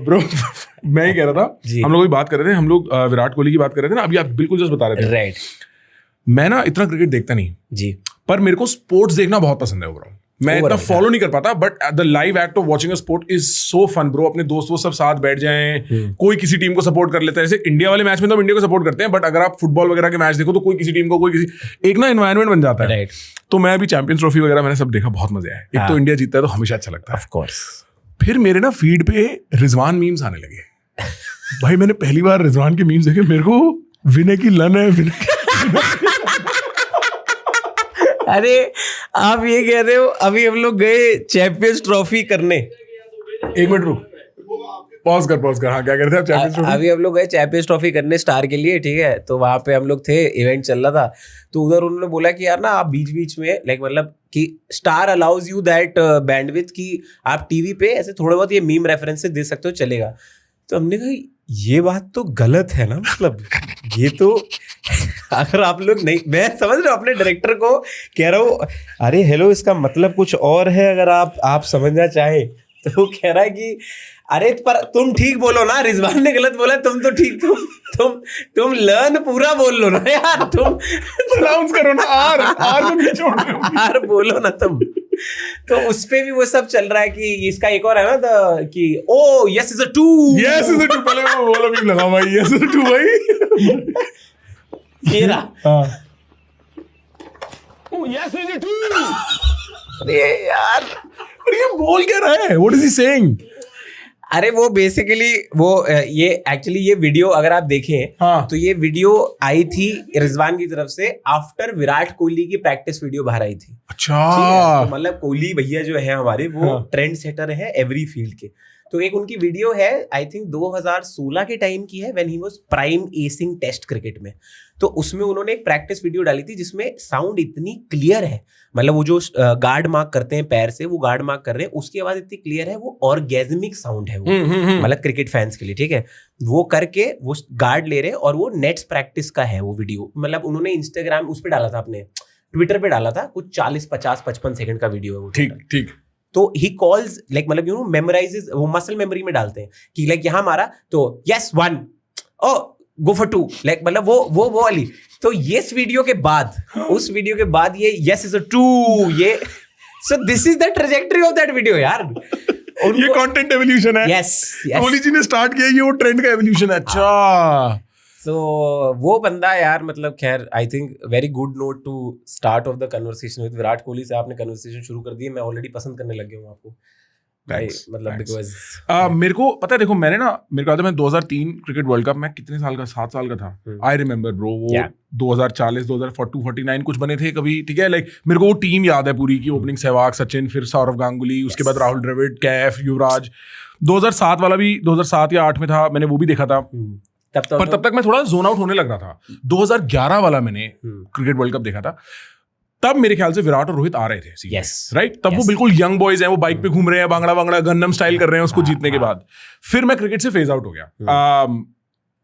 Bro मैं ही कह रहा था, हम लोग भी बात कर रहे थे, हम लोग विराट कोहली की बात कर रहे थे ना, अभी आप बिल्कुल जस्ट बता रहे थे। राइट। मैं ना इतना क्रिकेट देखता नहीं जी, पर मेरे को स्पोर्ट्स देखना बहुत पसंद है ब्रो। मैं इतना फॉलो नहीं कर पाता, but the live act of watching a sport is so fun bro. अपने दोस्त वो सब साथ बैठ जाएं, कोई किसी टीम को सपोर्ट कर लेता है। जैसे इंडिया वाले मैच में तो हम इंडिया को सपोर्ट करते हैं, बट अगर आप फुटबॉल वगैरह के मैच देखो तो कोई किसी टीम को, कोई किसी, एक ना एनवायरनमेंट बन जाता है। तो मैं अभी चैंपियंस ट्रॉफी वगैरह मैंने सब देखा, बहुत मजा आया। एक तो इंडिया जीतता है तो हमेशा अच्छा लगता है, ऑफ कोर्स। फिर मेरे ना फीड पे रिजवान मीम्स आने लगे। भाई मैंने पहली बार रिजवान के मीम्स देखे, मेरे को विनय की लन है। अरे आप ये कह रहे हो, अभी हम लोग गए चैंपियंस ट्रॉफी करने। एक मिनट रुक, पॉज कर। हाँ क्या कहते हैं आप? चैंपियंस ट्रॉफी अभी हम लोग गए चैंपियंस ट्रॉफी करने स्टार के लिए, ठीक है। तो वहां पे हम लोग थे, इवेंट चल रहा था, तो उधर उन्होंने बोला कि यार ना आप बीच बीच में लाइक मतलब कि star allows you that bandwidth कि आप टीवी पे ऐसे थोड़े बहुत ये मीम रेफरेंसेस दे सकते हो, चलेगा। तो हमने कहा ये बात तो गलत है ना, मतलब ये तो अगर आप लोग नहीं, मैं समझ रहा हूँ अपने डायरेक्टर को कह रहा हूँ अरे हेलो इसका मतलब कुछ और है, अगर आप समझना चाहे। तो वो कह रहा है कि अरे पर तुम ठीक बोलो ना, रिजवान ने गलत बोला, तुम तो ठीक, तुम लर्न पूरा बोल लो ना यार, तुम प्रोनाउंस करो ना, आर को नहीं छोड़ रहे हो, आर बोलो ना तुम। तो उस पे भी वो सब चल रहा है कि इसका एक और है ना कि ओ yes is a 2, yes is a 2, पहले वो बोला भी लगा भाई, यस इज अ 2 भाई ये रहा। हां ओ यस इज अ 2। अरे यार, अरे ये बोल क्या रहा है? What is he saying? अरे वो बेसिकली वो ये एक्चुअली ये वीडियो अगर आप देखें, हाँ। तो ये वीडियो आई थी रिजवान की तरफ से आफ्टर विराट कोहली की प्रैक्टिस वीडियो बाहर आई थी। अच्छा, तो मतलब कोहली भैया जो है हमारे, वो ट्रेंड सेटर है एवरी फील्ड के। तो एक उनकी वीडियो है, आई थिंक 2016 के टाइम की है, when he was prime acing test cricket में। तो उसमें उन्होंने एक प्रैक्टिस वीडियो डाली थी जिसमें साउंड इतनी क्लियर है, मतलब वो जो गार्ड मार्क करते हैं पैर से, वो गार्ड मार्क कर रहे हैं, उसकी आवाज इतनी क्लियर है, वो ऑर्गेजमिक साउंड है वो, मतलब क्रिकेट फैंस के लिए, ठीक है। वो करके वो गार्ड ले रहे हैं और वो नेट्स प्रैक्टिस का है वो वीडियो। मतलब उन्होंने इंस्टाग्राम उस पर डाला था, अपने ट्विटर पे डाला था, कुछ 40, 50, 55 सेकंड का वीडियो है वो। ठीक। तो ही कॉल्स लाइक मतलब यू नो मेमोराइजेस, वो मसल मेमोरी में डालते हैं कि लाइक यहाँ मारा तो yes 1, oh go for 2, like मतलब वो वाली। तो ये वीडियो के बाद, उस वीडियो के बाद ये यस इज अ 2, ये so this is the trajectory of that video यार। ये कंटेंट एवोल्यूशन है। यस, कोहली जी ने स्टार्ट किया, ये वो ट्रेंड का एवोल्यूशन है। अच्छा, तो वो बंदा यार, मतलब खैर I think very good note to start off the conversation with Virat Kohli से। आपने कन्वर्सेशन शुरू कर दी, मैं ऑलरेडी पसंद करने लग गया हूँ आपको भाई, मतलब बिकॉज मेरे को पता है, देखो मैंने ना, मेरे को आता है मैं 2003 क्रिकेट वर्ल्ड कप, मैं कितने साल का, 7 साल का था। आई रिमेम्बर ब्रो, वो 2040, 2042, 49 कुछ बने थे कभी, ठीक है। लाइक मेरे को वो टीम याद है पूरी की, ओपनिंग सहवाग, सचिन, फिर सौरव गांगुली, उसके बाद राहुल द्रविड़, कैफ, युवराज। 2007 वाला भी 2007 या 8 में था, मैंने वो भी देखा था। पर तब तक मैं थोड़ा जोन आउट होने लग रहा था। 2011 वाला मैंने क्रिकेट वर्ल्ड कप देखा था, तब मेरे ख्याल से विराट और रोहित आ रहे थे, राइट? तब वो बिल्कुल यंग बॉयज हैं, वो बाइक पे घूम रहे हैं, बांगड़ा गन्नम स्टाइल कर रहे हैं उसको जीतने के बाद। फिर मैं क्रिकेट से फेज आउट हो गया,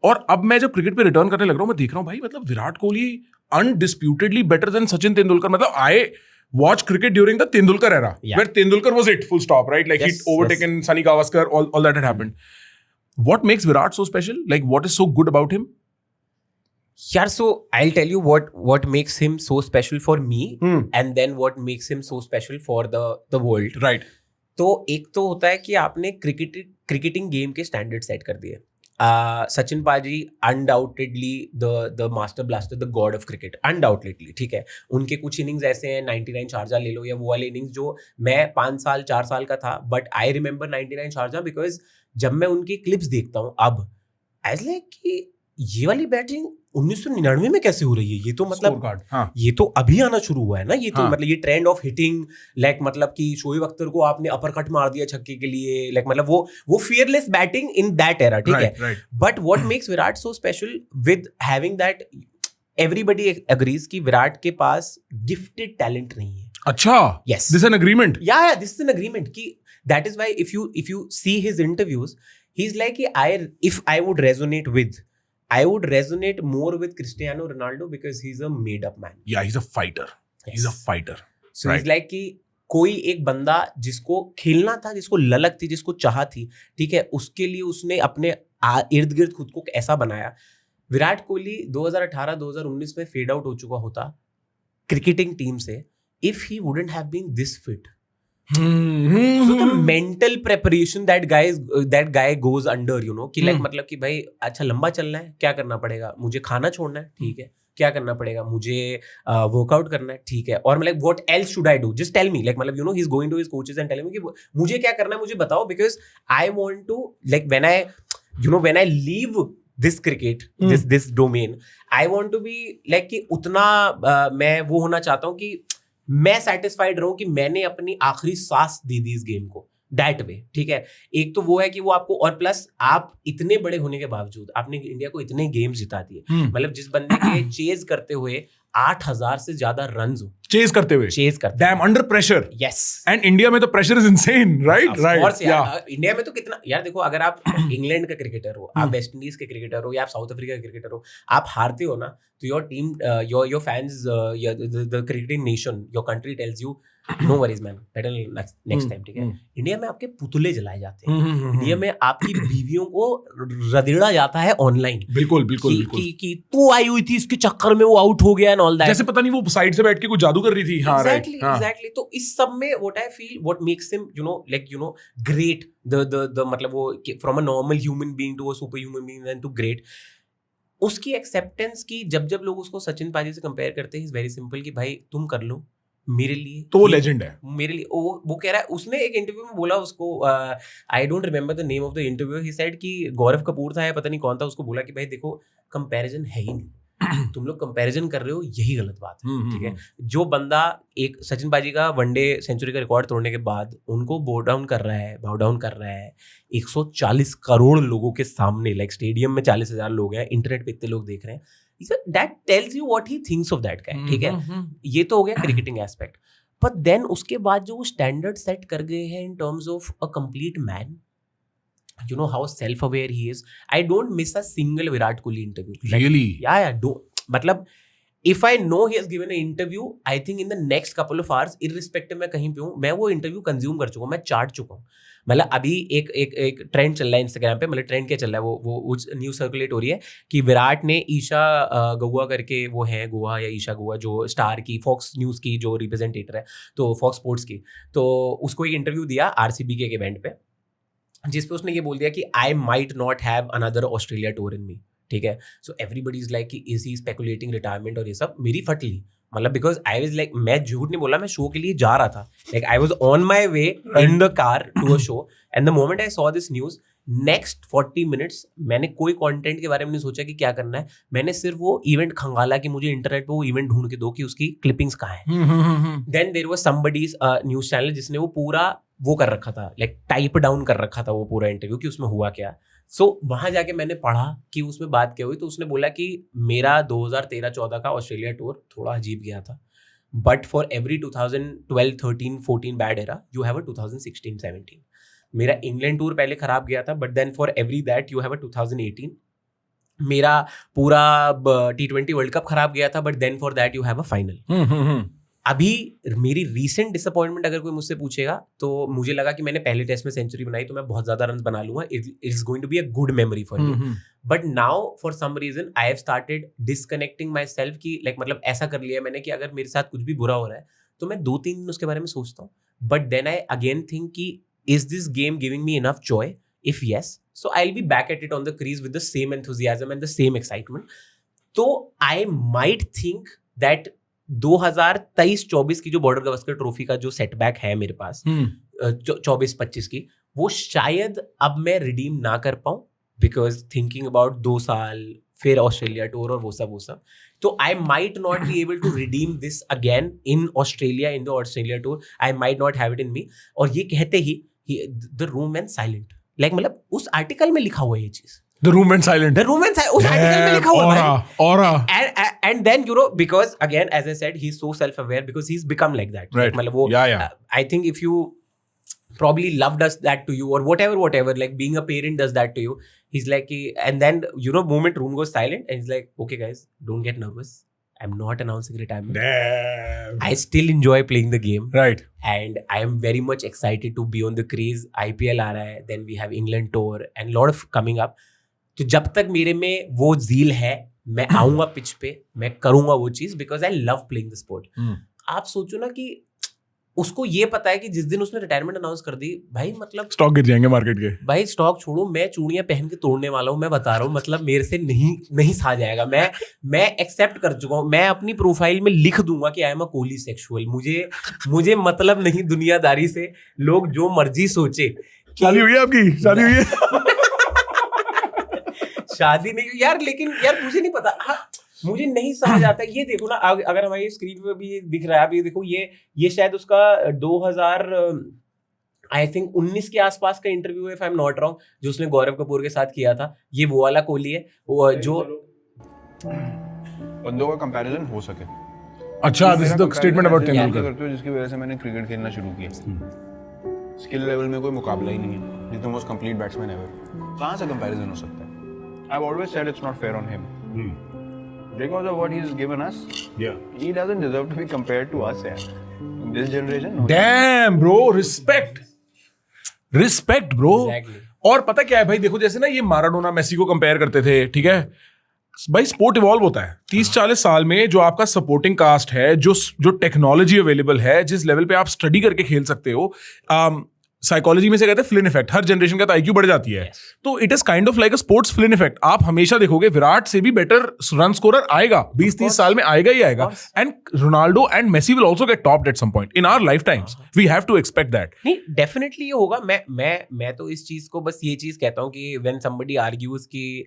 और अब मैं जब क्रिकेट पे रिटर्न करने लग रहा हूँ, मैं देख रहा हूँ भाई, मतलब विराट कोहली अनडिस्प्यूटेडली बेटर देन सचिन तेंदुलकर। मतलब आई watch cricket during the Tendulkar era, where Tendulkar was it, full stop, right? Like he'd overtaken Sunny Gavaskar, all that had happened. What makes Virat so special? Like what is so good about him? Yeah, so I'll tell you what makes him so special for me, and then what makes him so special for the world. Right. तो एक तो होता है कि आपने cricketing game के standard set कर दिए। सचिन पाजी undoubtedly the master blaster, the God of cricket, undoubtedly, ठीक है। उनके कुछ इनिंग्स ऐसे हैं, 99 शारजा ले लो, या वो वाले इनिंग्स जो मैं 5 साल 4 साल का था, but I remember 99 Sharjah, because जब मैं उनकी क्लिप्स देखता हूँ अब, एज लाइक कि ये वाली बैटिंग 1999 में कैसे हो रही है? ये तो मतलब ये तो अभी आना शुरू हुआ है ना, ये तो मतलब ये ट्रेंड ऑफ हिटिंग, लाइक मतलब कि शोएब अख्तर को आपने अपर कट मार दिया छक्के के लिए, लाइक मतलब वो fearless batting in that era, ठीक है। But what makes Virat so special with having that, everybody agrees कि विराट के पास गिफ्टेड टैलेंट नहीं है। अच्छा, yes, this is an agreement. या दिस इज एन एग्रीमेंट कि that is why if you see his interviews, he is like if I would resonate with, I would resonate more with Cristiano Ronaldo because he's a made up man. Yeah, he's a fighter. Yes. He's a fighter. So right. He's like कि कोई एक बंदा जिसको खेलना था, जिसको ललक थी, जिसको चाह थी, ठीक है, उसके लिए उसने अपने इर्द गिर्द खुद को ऐसा बनाया। विराट कोहली 2018-2019 में फेड आउट हो चुका होता क्रिकेटिंग टीम से if he wouldn't have been this fit. So the mental preparation that guy goes under, you know, कि like मतलब कि भाई अच्छा लंबा चलना है, क्या करना पड़ेगा, मुझे खाना छोड़ना है, ठीक है, क्या करना पड़ेगा, मुझे वर्कआउट करना है, ठीक है, और मतलब what else should I do, just tell me, like मतलब you know he's going to his coaches and telling me कि मुझे क्या करना है, मुझे बताओ, because I want to, like when I leave this cricket, this domain, I want to be like कि उतना मैं वो होना चाहता हूँ कि मैं सेटिस्फाइड रहूं कि मैंने अपनी आखिरी सांस दे दी इस गेम को, दैट वे, ठीक है। एक तो वो है कि वो आपको, और प्लस आप इतने बड़े होने के बावजूद आपने इंडिया को इतने गेम्स जिता दिए, मतलब जिस बंदे के चेज करते हुए 8,000 से ज्यादा रन्स हो, चेज करते dam under pressure, yes, and India में तो pressure is insane, right, India में तो कितना यार, देखो अगर आप इंग्लैंड का क्रिकेटर हो, आप वेस्ट इंडीज के क्रिकेटर हो, या आप साउथ अफ्रीका के क्रिकेटर हो, आप हारते हो ना, तो your team, your fans, the cricketing nation, your country tells you know worries man, better next time, ठीक है। इंडिया में आपके पुतले जलाए जाते हैं, इंडिया में आपकी बीवियों को रदेड़ा जाता है ऑनलाइन, बिल्कुल कि तू आई हुई थी इसके चक्कर में वो आउट हो गया एंड ऑल दैट, जैसे पता नहीं वो साइड से बैठ के कुछ जादू कर रही थी। हाँ, एग्जैक्टली। तो इस सब में what I feel, what makes him great, the मतलब वो from a normal human being to a super human being then to great, उसकी एक्सेप्टेंस की जब लोग उसको सचिन पाजी से कंपेयर करते हैं, इज वेरी सिंपल कि भाई तुम कर लो मेरे लिए, तो वो लेजेंड है मेरे लिए। वो कह रहा है, उसने एक इंटरव्यू में बोला उसको, I don't remember the name of the interview, he said कि गौरव कपूर था या पता नहीं कौन था, उसको बोला कि भाई देखो कंपैरिजन है ही नहीं, तुम लोग कंपैरिजन कर रहे हो, यही गलत बात है, ठीक है। जो बंदा एक सचिन पाजी का वनडे सेंचुरी का रिकॉर्ड तोड़ने के बाद उनको बाउ डाउन कर रहा है 140 करोड़ लोगों के सामने, लाइक स्टेडियम में 40,000 लोग हैं, इंटरनेट पे इतने लोग देख रहे हैं, that tells you what he thinks of that guy, ठीक है। ये तो हो गया क्रिकेटिंग एस्पेक्ट, पर देन उसके बाद जो वो स्टैंडर्ड सेट कर गए हैं in terms of a complete man, you know how self aware he is. I don't miss a single Virat Kohli interview, really, yeah, मतलब if I know he has given an interview, I think in the next couple of hours, irrespective मैं कहीं पे हूँ, मैं वो interview consume कर चुका हूँ, मैं चाट चुका हूँ। मतलब अभी एक ट्रेंड चल रहा है इंस्टाग्राम पे, मतलब ट्रेंड क्या चल रहा है, वो न्यूज़ सर्कुलेट हो रही है कि विराट ने ईशा गुआ करके, वो है गोवा या ईशा गुआ, जो स्टार की फॉक्स न्यूज़ की जो रिप्रेजेंटेटर है, तो फॉक्स स्पोर्ट्स की, तो उसको एक इंटरव्यू दिया आरसीबी के इवेंट पे, जिसपे उसने ये बोल दिया कि I might not have another Australia tour in me, ठीक है। सो एवरीबडी इज लाइक कि इज ही स्पेकुलेटिंग रिटायरमेंट और ये सब, मेरी फट ली, मतलब बिकॉज आई वाज लाइक, मैं झूठ नहीं बोला, मैं शो के लिए जा रहा था, like I was on my way in the car to a show, and the moment I saw this news, next 40 minutes मैंने कोई कंटेंट के बारे में नहीं सोचा कि क्या करना है, मैंने सिर्फ वो इवेंट खंगाला कि मुझे इंटरनेट पे वो इवेंट ढूंढ के दो कि उसकी क्लिपिंग्स कहाँ है। Then there was somebody's news channel जिसने वो पूरा वो कर रखा था, लाइक टाइप डाउन कर रखा था वो पूरा इंटरव्यू कि उसमें हुआ क्या। सो वहां जाके मैंने पढ़ा कि उसमें बात क्या हुई, तो उसने बोला कि मेरा 2013-14 का ऑस्ट्रेलिया टूर थोड़ा अजीब गया था, but for every 2012, 13, 14 bad era you have a 2016, 17। मेरा इंग्लैंड टूर पहले खराब गया था, but then for every that you have a 2018। मेरा पूरा T20 वर्ल्ड कप खराब गया था, but then for that you have a final. अभी मेरी रीसेंट डिसअपॉइंटमेंट अगर कोई मुझसे पूछेगा, तो मुझे लगा कि मैंने पहले टेस्ट में सेंचुरी बनाई तो मैं बहुत ज्यादा रन बना लूंगा, it is going to be a good memory for me, but now for some reason I have started disconnecting myself की, लाइक मतलब ऐसा कर लिया मैंने कि अगर मेरे साथ कुछ भी बुरा हो रहा है तो मैं 2-3 दिन उसके बारे में सोचता हूँ, but then I again think कि is this game giving me enough joy, if yes so I will be back at it on the crease with the same enthusiasm and the same excitement. तो I might think that 2023-24 की जो border Gavaskar trophy का जो setback है मेरे पास 24-25 की, वो शायद अब मैं रिडीम ना कर पाऊं, बिकॉज थिंकिंग अबाउट 2 साल फिर ऑस्ट्रेलिया टूर और वो सब, तो I might not be able to redeem this again in Australia, in the Australia tour, I might not have it in me. और ये कहते ही the room went silent, like मतलब उस आर्टिकल में लिखा हुआ है ये चीज, The room went silent. The room went silent. उस आर्टिकल में लिखा हुआ है aura. And then you know, because again as I said, he's so self-aware because he's become like that. Right. मतलब वो, I think if you probably love does that to you or whatever, like being a parent does that to you. He's like, and then you know, moment room goes silent and he's like, okay guys, don't get nervous. I'm not announcing retirement. Damn. I still enjoy playing the game. Right. And I am very much excited to be on the craze. IPL आ रहा है, then we have England tour and lot of coming up. तो जब तक मेरे में वो zeal है, मैं आऊँगा पिच पे, मैं करूँगा वो चीज़ because I love playing the sport. आप सोचो ना कि उसको ये पता है कि जिस दिन उसने रिटायरमेंट अनाउंस कर दी, भाई मतलब स्टॉक गिर जाएंगे मार्केट के. भाई स्टॉक छोड़ो, मैं चूड़ियां पहन के तोड़ने वाला हूँ, मैं बता रहा हूँ. मतलब मेरे से नहीं सहा जाएगा. मैं एक्सेप्ट कर चुका हूँ. मैं अपनी प्रोफाइल में लिख दूंगा कि I am a Kohli sexual. मुझे मतलब नहीं दुनियादारी से. लोग जो मर्जी सोचे. शादी हुई है आपकी? शादी हुई है? शादी नहीं यार, लेकिन यार मुझे नहीं पता. हाँ, मुझे नहीं समझ आता. ये देखो ना, अगर हमारी स्क्रीन पे भी दिख रहा है, आप ये देखो, ये शायद उसका 2000 आई थिंक 19 के आसपास का इंटरव्यू है, if I am not wrong, जो उसने गौरव कपूर के साथ किया था. ये वो वाला कोहली है वो जो बंदों का कंपैरिजन हो सके. अच्छा, this is the statement about Tendulkar करते हो जिसकी वजह से मैंने क्रिकेट खेलना शुरू किया. स्किल लेवल में कोई मुकाबला ही नहीं है. He is the most complete batsman ever. कहां से कंपैरिजन हो सकता है? I have always said it's not fair on him. Because of what he's given us, he doesn't deserve to be compared to us. In this generation, no. Damn, bro, respect, bro. Exactly. और पता क्या है भाई, देखो जैसे ना ये Maradona Messi को कंपेयर करते थे, ठीक है भाई, स्पोर्ट इवॉल्व होता है. 30-40 साल में जो आपका सपोर्टिंग कास्ट है, जो टेक्नोलॉजी अवेलेबल है, जिस लेवल पे आप स्टडी करके खेल सकते हो, साइकोलॉजी में से कहते हैं फ्लिन इफेक्ट. हर जनरेशन का तो आईक्यू बढ़ जाती है. तो it is kind of like a sports Flint effect. आप हमेशा देखोगे विराट से भी बेटर रन स्कोरर आएगा 20-30 साल में, आएगा ही आएगा. And Ronaldo and Messi will also get topped at some point in our life times. We have to expect that. नहीं, डेफिनेटली ये होगा. मैं तो इस चीज को बस ये चीज कहता हूँ कि व्हेन समबडी आर्ग्यूज कि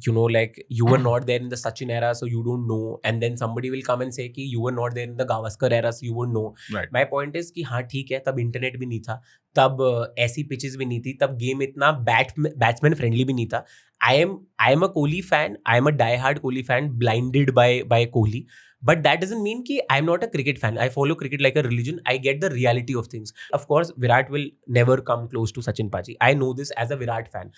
you know, like you were not there in the Sachin era, so you don't know, and then somebody will come and say कि you were not there in the Gavaskar era, so you won't know. Right. My point is कि हाँ ठीक है, तब internet भी नहीं था, तब ऐसी पिचेस भी नहीं थी, तब गेम इतना बैट्समैन फ्रेंडली भी नहीं था. I am a Kohli fan. I am a die-hard Kohli fan, blinded by Kohli. But that doesn't mean कि I'm not a cricket fan. I follow cricket like a religion. I get the reality of things. Of course, Virat will never come close to Sachin Paji. I know this as a Virat fan.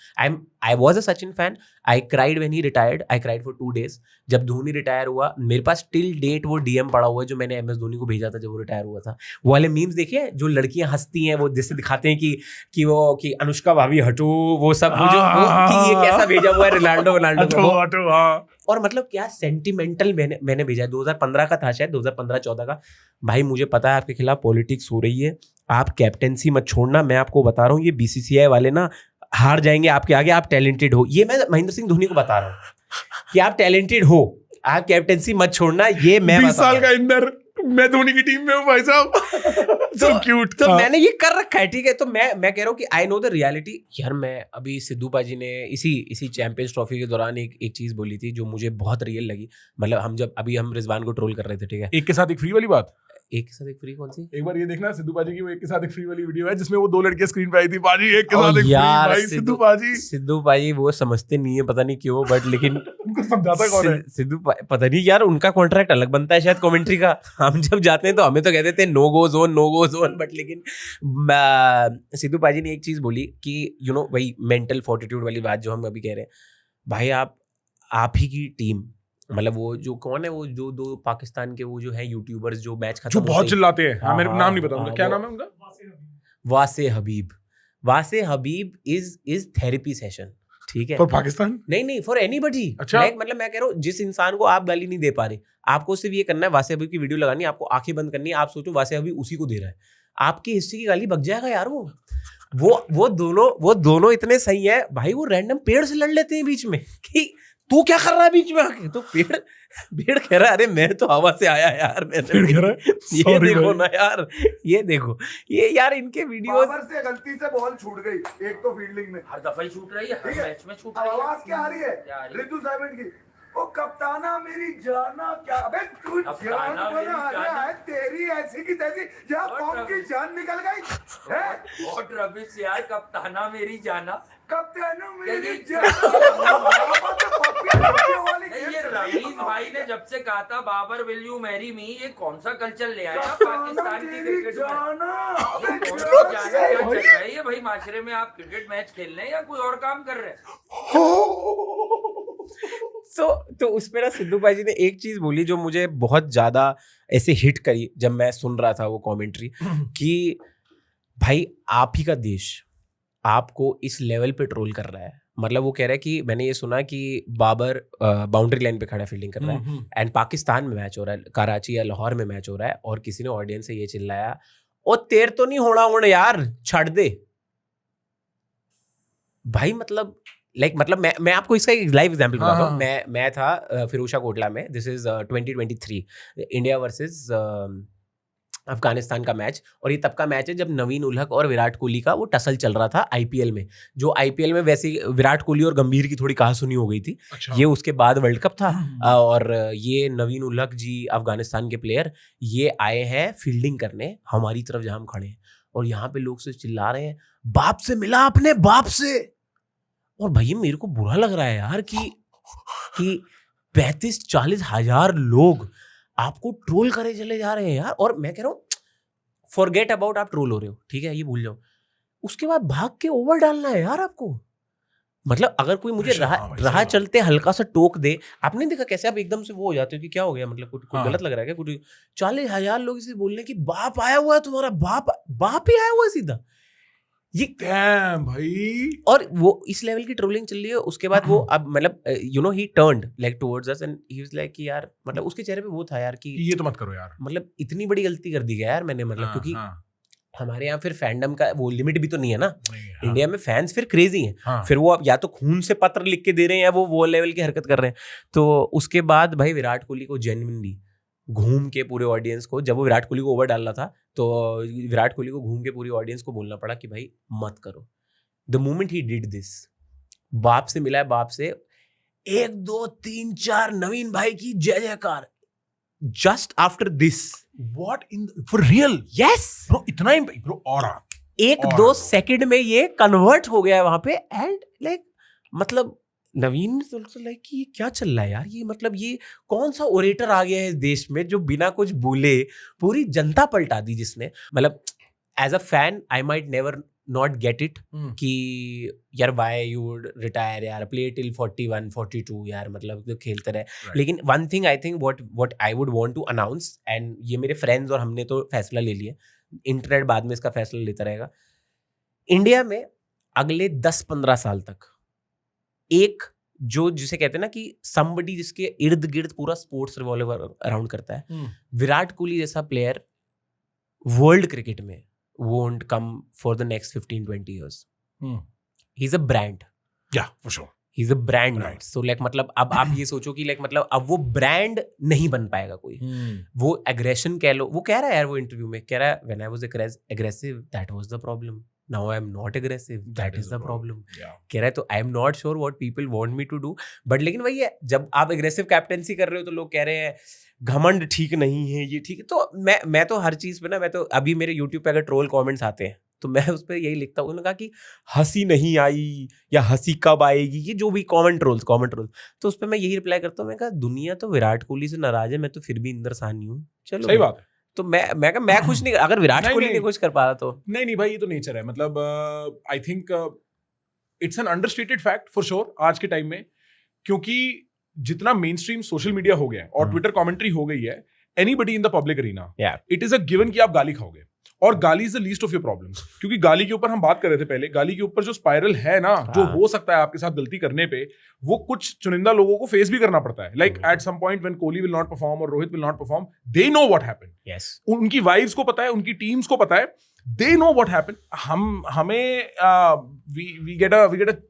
I was a Sachin fan. I cried when he retired. I cried for 2 days. जब Dhoni retire हुआ, मेरे पास till date वो DM पड़ा हुआ है जो मैंने MS Dhoni को भेजा था जब वो रिटायर हुआ था. वो वाले मीम्स देखिए जो लड़कियां हंसती हैं, वो जिससे दिखाते हैं कि अनुष्का भाभी हटो, वो सब कि ये कैसा भेजा हुआ है रोनाल्डो हटो. और मतलब क्या सेंटिमेंटल मैंने भेजा. 2015 का था शायद, 2015-14 का. भाई मुझे पता है आपके खिलाफ पॉलिटिक्स हो रही है, आप कैप्टेंसी मत छोड़ना. मैं आपको बता रहा हूँ, ये BCCI वाले ना हार जाएंगे आपके आगे. आप टैलेंटेड हो, ये मैं महेंद्र सिंह धोनी को बता रहा हूँ कि आप टैलेंटेड हो, आप कैप्टेंसी मत छोड़ना. ये मैं 20 साल का इंदर, मैं धोनी की टीम में हूँ भाई साहब. So cute. तो मैंने ये कर रखा है, ठीक है. तो मैं कह रहा हूँ कि आई नो द रियलिटी. यार मैं अभी सिद्धू पाजी ने इसी चैंपियंस ट्रॉफी के दौरान एक चीज बोली थी जो मुझे बहुत रियल लगी. मतलब हम रिजवान को ट्रोल कर रहे थे, ठीक है. एक के साथ एक फ्री वाली बात. एक के साथ एक फ्री कौन सी? एक बार ये देखना सिद्धू पाजी की वो एक के साथ एक फ्री वाली वीडियो है जिसमें वो 2 लड़कियां स्क्रीन पे आई थी. पाजी एक के साथ एक फ्री. भाई सिद्धू पाजी वो समझते नहीं है, पता नहीं क्यों, बट लेकिन उनको समझाता कौन है? सिद्धू पता नहीं यार, उनका कॉन्ट्रैक्ट अलग बनता है शायद कमेंट्री का. हम जब जाते हैं तो हमें तो कहते थे नो गो जोन, बट लेकिन सिद्धू पाजी ने एक चीज बोली कि यू नो वही मेंटल फोर्टिट्यूड वाली बात जो हम अभी कह रहे हैं. भाई आप ही की टीम, मतलब वो जो कौन है, वो जो 2 पाकिस्तान के वो जो है यूट्यूबर्स जो मैच खत्म जो बहुत चिल्लाते हैं. हाँ, मेरे को नाम नहीं पता उनका. क्या नाम है उनका? वासे हबीब इज थेरेपी सेशन. ठीक है, फॉर पाकिस्तान नहीं फॉर एनीबॉडी. अच्छा, मतलब मैं कह रहा हूँ जिस इंसान को आप गाली नहीं दे पा रहे, आपको सिर्फ ये करना है, वासे हबीब की वीडियो लगानी है, आपको आंखें बंद करनी है. आप सोचो वासे हबीब उसी को दे रहा है, आपकी हिस्से की गाली बक जाएगा यार. वो दोनों इतने सही है भाई. वो रैंडम पेड़ से लड़ लेते हैं बीच में कि तू क्या कर रहा है बीच में आके. तो पेड़ कह रहा है अरे मैं तो हवा से आया यार. ये देखो ना यार, ये देखो ये यार इनके वीडियोस. बाबर से गलती से बॉल छूट गई एक तो फील्डिंग में. हर दफा ही छूट रही है, हर मैच में छूट रही है. आवाज क्या आ रही है रितु साइमंड की? ओ कप्ताना मेरी जाना क्या. अबे तू जान बना रहा है तेरी ऐसी की तैसी. या कौन की जान निकल गई है? और रविश यार, कप्ताना मेरी जाना, कप्ताना मेरी जान. ये रवीश भाई ने जब से कहा था Babar will you marry me, ये कौन सा कल्चर ले आया पाकिस्तान की क्रिकेट में? ये कौन सा जाना क्या चल रहा है ये भाई माशरे में? आप क्रिकेट मैच खेल रहे हैं या कोई और काम कर रहे हैं? तो उस पे ना सिद्धू भाई ने एक चीज बोली जो मुझे बहुत ज्यादा ऐसे हिट करी जब मैं सुन रहा था वो कमेंट्री कि भाई आप ही का देश आपको इस लेवल पे ट्रोल कर रहा है। मतलब वो कह रहा है कि मैंने ये सुना कि बाबर बाउंड्री लाइन पे खड़ा फील्डिंग कर रहा है एंड पाकिस्तान में मैच हो रहा है, कराची या लाहौर में मैच हो रहा है, और किसी ने ऑडियंस से ये चिल्लाया ओ तेर तो नहीं होना उड़ यार छड़ दे भाई। मतलब मतलब मैं आपको इसका एक लाइव एग्जांपल बताता हूँ। मैं था फिरोशा कोटला में, this is 2023 India versus Afghanistan का मैच, और ये तब का मैच है जब नवीन उल हक और विराट कोहली का वो टसल चल रहा था आईपीएल में। जो आईपीएल में वैसे विराट कोहली और गंभीर की थोड़ी कहासुनी हो गई थी। अच्छा। ये उसके बाद वर्ल्ड कप था और ये नवीन उल हक जी अफगानिस्तान के प्लेयर ये आए हैं फील्डिंग करने हमारी तरफ जहां हम खड़े हैं, और यहाँ पे लोग से चिल्ला रहे हैं बाप से मिला अपने बाप से। और भैया मेरे को बुरा लग रहा है यार कि 35-40 हजार लोग आपको ट्रोल करे चले जा रहे हैं यार। और मैं कह रहा हूँ फॉरगेट अबाउट आप ट्रोल हो रहे हो, ठीक है, ये भूल जाओ, उसके बाद भाग के ओवर डालना है यार आपको। मतलब अगर कोई मुझे राह चलते हल्का सा टोक दे, आपने देखा कैसे आप एकदम से वो हो जाते हो कि क्या हो गया, मतलब कुछ गलत लग रहा है क्या, कुछ 40 हजार लोग इसे बोलने की बाप आया हुआ है तुम्हारा, बाप ही आया हुआ है सीधा ये भाई। और वो इस लेवल की ट्रोलिंग चल रही है। उसके बाद वो अब मतलब you know he turned like towards us and he was like कि यार मतलब उसके चेहरे पे वो था यार कि ये तो मत करो यार, मतलब इतनी बड़ी गलती कर दी है यार मैंने, मतलब क्योंकि हमारे यहाँ फिर फैंडम का वो लिमिट भी तो नहीं है ना। इंडिया में फैंस फिर क्रेजी हैं। फिर वो अब या तो खून से पत्र लिख के दे रहे हैं या वो लेवल की हरकत कर रहे हैं। तो उसके बाद भाई विराट कोहली को जेन्युइनली घूम के पूरे ऑडियंस को, जब वो विराट कोहली को ओवर डाल रहा था तो विराट कोहली को घूम के पूरी ऑडियंस को बोलना पड़ा कि भाई मत करो। The moment he did this, बाप से मिला है, बाप से 1 2 3 4 नवीन भाई की जय जयकार। Just after this what in for real, yes bro, इतना ब्रो ऑरा 1-2 सेकंड में ये कन्वर्ट हो गया है वहां पे। एंड लाइक मतलब नवीन लाइक कि ये क्या चल रहा है यार, ये मतलब ये कौन सा ओरेटर आ गया है इस देश में जो बिना कुछ बोले पूरी जनता पलटा दी जिसने। मतलब as a fan I might never not get it कि यार व्हाई यू वुड रिटायर यार, प्ले टिल 41-42 यार, मतलब तो खेलते रहे। लेकिन one thing I think what I would want to announce, and ये मेरे फ्रेंड्स और हमने तो फैसला ले लिया, इंटरनेट बाद में इसका फैसला लेता रहेगा। इंडिया में अगले 10-15 साल तक एक जो जिसे कहते हैं ना कि somebody जिसके इर्द गिर्द पूरा स्पोर्ट्स रिवॉल्व अराउंड करता है, विराट कोहली जैसा प्लेयर वर्ल्ड क्रिकेट में won't come for the next 15-20 years. He's a brand. Yeah, for sure. He's a brand now. So like मतलब अब आप ये सोचो कि like मतलब अब वो ब्रांड नहीं बन पाएगा कोई। वो एग्रेशन कह लो, वो कह रहा है यार वो इंटरव्यू में कह रहा है when I was aggressive that was the problem. Now I am not aggressive. That is the problem. कह रहा है तो I am not sure what people want me to do. But लेकिन वही है, जब आप एग्रेसिव कैप्टेंसी कर रहे हो तो लोग कह रहे हैं घमंड ठीक नहीं है, ये ठीक है। तो मैं तो हर चीज़ पे ना, मैं तो अभी मेरे YouTube पे अगर ट्रोल कमेंट्स आते हैं तो मैं उस पर यही लिखता हूँ। उन्होंने कहा कि हंसी नहीं आई या हंसी कब आएगी, ये जो भी कमेंट ट्रोल्स तो उस पर मैं यही रिप्लाई करता हूँ। मैं कहा दुनिया तो विराट कोहली से नाराज है, मैं तो फिर भी इंदर साहनी हूँ। चलो सही बात है। तो मैं खुश नहीं, अगर विराट कोहली नहीं खुश कर पा रहा तो नहीं भाई, ये तो नेचर है। मतलब I think it's an understated fact for sure आज के टाइम में, क्योंकि जितना मेन स्ट्रीम सोशल मीडिया हो गया है और ट्विटर कमेंट्री हो गई है, anybody in the public arena it is a given कि आप गाली खाओगे, और गाली is the least of your problems. क्योंकि गाली के ऊपर हम बात कर रहे थे पहले, गाली के ऊपर जो स्पाइरल है ना, जो हो सकता है आपके साथ गलती करने पे, वो कुछ चुनिंदा लोगों को फेस भी करना पड़ता है। Like at some point when Kohli will not perform और Rohit will not perform, they know what happened. Yes, उनकी वाइफ्स को पता है, उनकी टीम्स को पता है, दे नो व्हाट हैपेंड। हमें वी गेट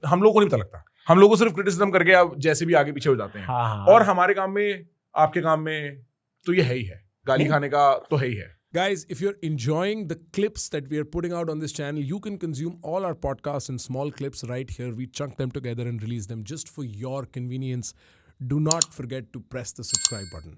हम लोगों को नहीं पता लगता, हम लोगों को सिर्फ क्रिटिसिज्म करके आप जैसे भी आगे पीछे हो जाते हैं। और हमारे काम में, आपके काम में तो ये है ही है, गाली खाने का तो है ही है। Guys, if you're enjoying the clips that we are putting out on this channel, you can consume all our podcasts in small clips right here. We chunk them together and release them just for your convenience. Do not forget to press the subscribe button.